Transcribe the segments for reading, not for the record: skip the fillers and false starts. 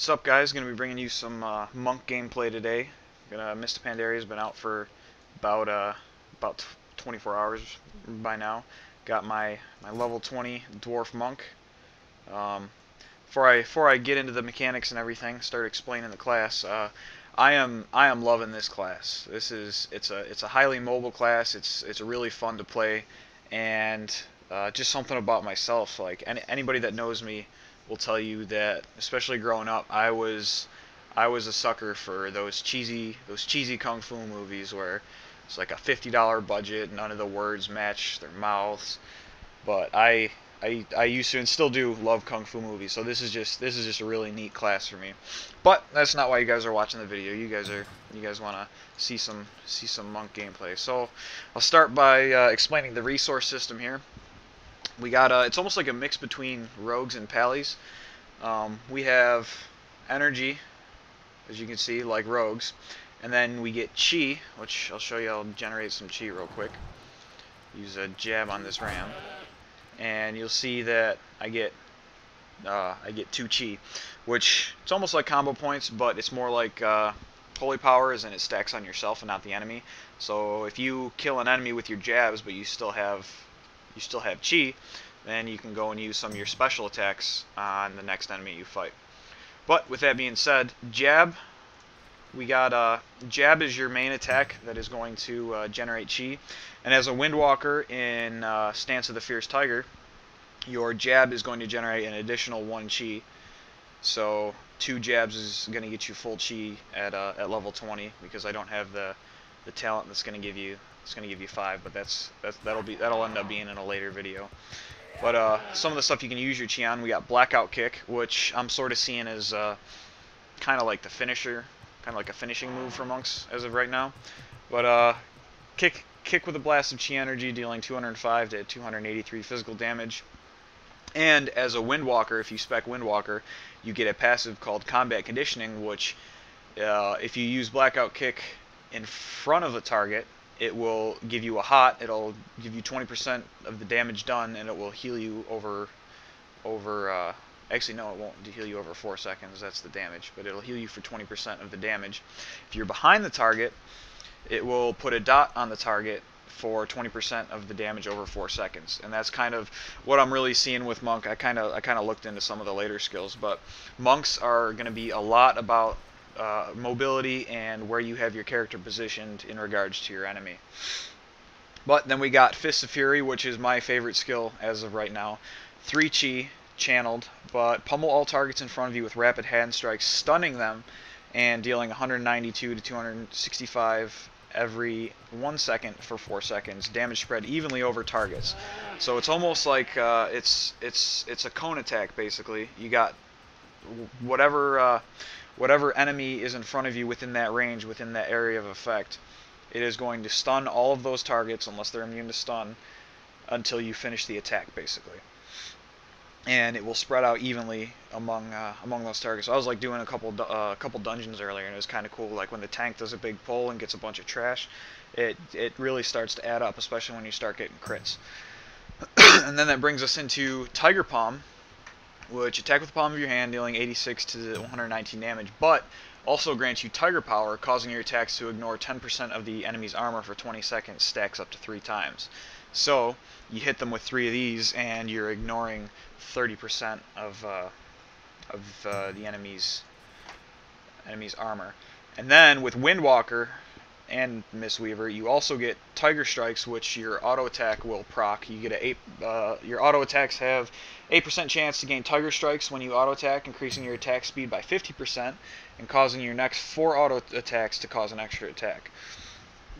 What's up, guys? Going to be bringing you some monk gameplay today. Mr. Pandaria's been out for about 24 hours by now. Got my level 20 dwarf monk. Before I get into the mechanics and everything, start explaining the class. I am loving this class. It's a highly mobile class. It's really fun to play, and just something about myself. Like anybody that knows me will tell you that, especially growing up, I was a sucker for those cheesy kung fu movies where it's like a $50 budget, none of the words match their mouths. But I used to and still do love kung fu movies, so this is just a really neat class for me. But that's not why you guys are watching the video. You guys want to see some monk gameplay. So I'll start by explaining the resource system here. We got it's almost like a mix between rogues and pallies. We have energy, as you can see, like rogues, and then we get chi, which I'll show you. I'll generate some chi real quick. Use a jab on this ram, and you'll see that I get 2 chi, which it's almost like combo points, but it's more like holy powers, and it stacks on yourself and not the enemy. So if you kill an enemy with your jabs, but you still have chi, then you can go and use some of your special attacks on the next enemy you fight. But with that being said, jab, we got jab is your main attack that is going to generate chi, and as a windwalker in Stance of the Fierce Tiger, your jab is going to generate an additional 1 chi. So 2 jabs is going to get you full chi at level 20, because I don't have the talent that's going to give you 5, but that'll end up being in a later video. But some of the stuff you can use your chi on, we got blackout kick, which I'm sort of seeing as kind of like the finisher, kind of like a finishing move for monks as of right now. But kick with a blast of chi energy, dealing 205 to 283 physical damage. And as a windwalker, if you spec windwalker, you get a passive called combat conditioning, which if you use blackout kick in front of a target, it will give you a hot. It'll give you 20% of the damage done, and it will heal you over actually no, it won't heal you over 4 seconds. That's the damage, but it'll heal you for 20% of the damage. If you're behind the target, it will put a dot on the target for 20% of the damage over 4 seconds, and that's kind of what I'm really seeing with monk. I kind of looked into some of the later skills, but monks are going to be a lot about mobility and where you have your character positioned in regards to your enemy. But then we got Fists of Fury, which is my favorite skill as of right now. 3 chi channeled, but pummel all targets in front of you with rapid hand strikes, stunning them and dealing 192 to 265 every 1 second for 4 seconds. Damage spread evenly over targets. So it's almost like it's a cone attack basically. You got whatever enemy is in front of you within that range, within that area of effect, it is going to stun all of those targets, unless they're immune to stun, until you finish the attack, basically. And it will spread out evenly among those targets. So I was like doing a couple dungeons earlier, and it was kind of cool. Like when the tank does a big pull and gets a bunch of trash, it really starts to add up, especially when you start getting crits. And then that brings us into Tiger Palm, which attack with the palm of your hand, dealing 86 to 119 damage, but also grants you Tiger Power, causing your attacks to ignore 10% of the enemy's armor for 20 seconds, stacks up to 3 times. So you hit them with 3 of these, and you're ignoring 30% of the enemy's armor. And then with Windwalker and Mistweaver, you also get Tiger Strikes, which your auto attack will proc. You get your auto attacks have 8% chance to gain Tiger Strikes when you auto attack, increasing your attack speed by 50% and causing your next 4 auto attacks to cause an extra attack.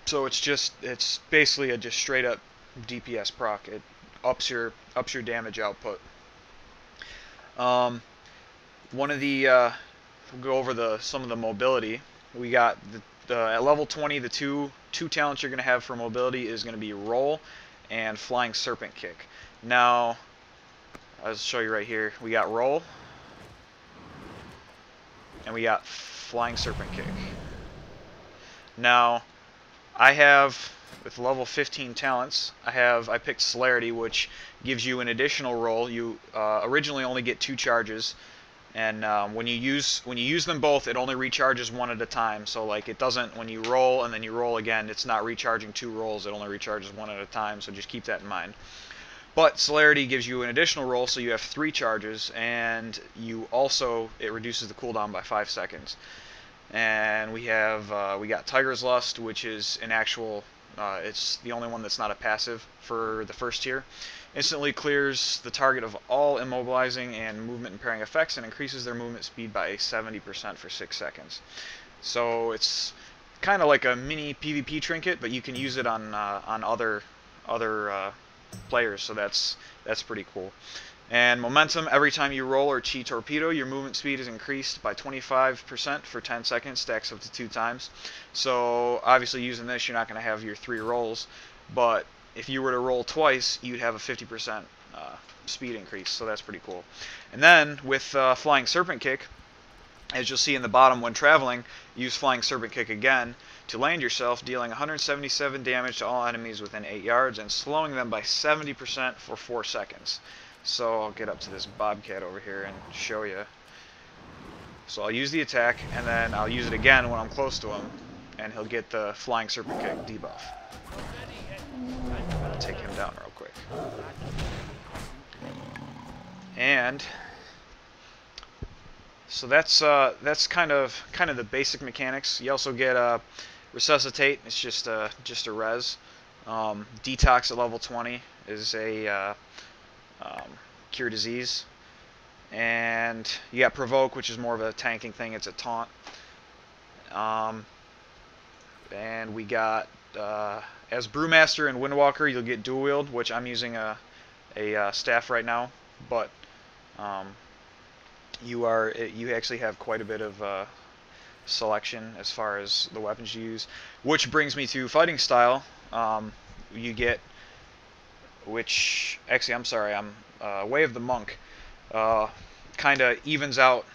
So it's basically a just straight up DPS proc. It ups your damage output. One of the we'll go over some of the mobility. We got at level 20, the two talents you're going to have for mobility is going to be Roll and Flying Serpent Kick. Now, I'll show you right here. We got Roll, and we got Flying Serpent Kick. Now, I have, with level 15 talents, I picked Celerity, which gives you an additional roll. You originally only get 2 charges, And when you use them both, it only recharges one at a time. So like it doesn't, when you roll and then you roll again, it's not recharging 2 rolls. It only recharges one at a time. So just keep that in mind. But celerity gives you an additional roll, so you have 3 charges, and it reduces the cooldown by 5 seconds. And we got Tiger's Lust, which is an actual. It's the only one that's not a passive for the first tier. Instantly clears the target of all immobilizing and movement impairing effects and increases their movement speed by 70% for 6 seconds. So it's kind of like a mini PvP trinket, but you can use it on other players, so that's pretty cool. And momentum, every time you roll or chi torpedo, your movement speed is increased by 25% for 10 seconds, stacks up to 2 times. So obviously using this, you're not going to have your 3 rolls, but if you were to roll twice, you'd have a 50% speed increase, so that's pretty cool. And then with Flying Serpent Kick, as you'll see in the bottom, when traveling, use Flying Serpent Kick again to land yourself, dealing 177 damage to all enemies within 8 yards and slowing them by 70% for 4 seconds. So I'll get up to this Bobcat over here and show you. So I'll use the attack, and then I'll use it again when I'm close to him, and he'll get the Flying Serpent Kick debuff. I'll take him down real quick. And so that's kind of the basic mechanics. You also get Resuscitate. It's just a res. Detox at level 20 is a cure disease, and you got Provoke, which is more of a tanking thing. It's a taunt. And we got as Brewmaster and Windwalker, you'll get dual wield, which I'm using a staff right now, but you actually have quite a bit of selection as far as the weapons you use, which brings me to fighting style. You get, which actually I'm sorry, Way of the Monk kind of evens out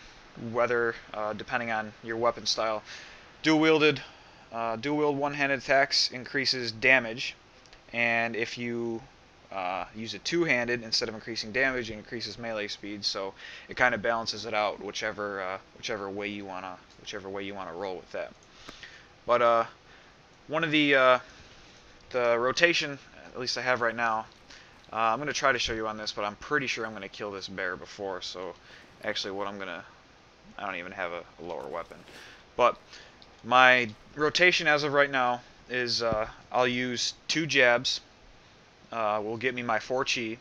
whether depending on your weapon style. Dual wield one-handed attacks increases damage, and if you use it two-handed, instead of increasing damage, it increases melee speed. So it kind of balances it out, whichever way you wanna roll with that. But one of the rotation, at least I have right now, I'm gonna try to show you on this, but I'm pretty sure I'm gonna kill this bear before. So actually, I don't even have a lower weapon, but my rotation as of right now is I'll use 2 jabs. Will get me my 4 chi,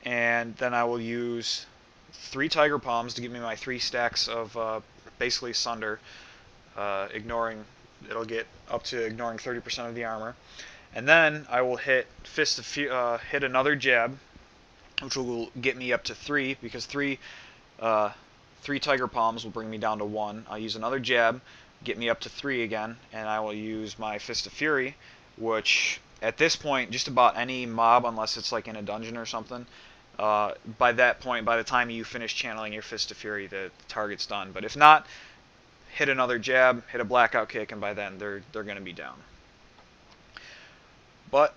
and then I will use 3 Tiger Palms to give me my 3 stacks of basically Sunder, it'll get up to ignoring 30% of the armor, and then I will hit hit another jab, which will get me up to 3, because 3 Tiger Palms will bring me down to 1. I'll use another jab, get me up to 3 again, and I will use my Fist of Fury, which at this point, just about any mob, unless it's like in a dungeon or something, by that point, by the time you finish channeling your Fist of Fury, the target's done. But if not, hit another jab, hit a blackout kick, and by then they're going to be down. But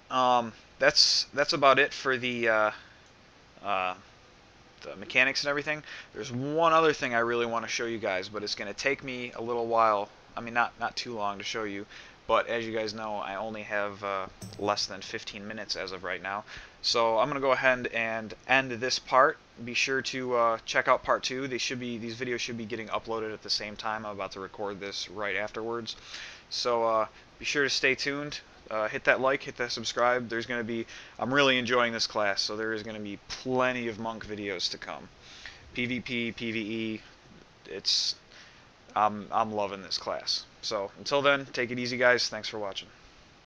that's about it for the mechanics and everything. There's one other thing I really want to show you guys, but it's going to take me a little while. I mean, not too long to show you. But as you guys know, I only have less than 15 minutes as of right now. So I'm going to go ahead and end this part. Be sure to check out part 2. These videos should be getting uploaded at the same time. I'm about to record this right afterwards. So be sure to stay tuned. Hit that like, hit that subscribe. I'm really enjoying this class, so there is going to be plenty of monk videos to come. PvP, PvE, I'm loving this class. So until then, take it easy, guys. Thanks for watching.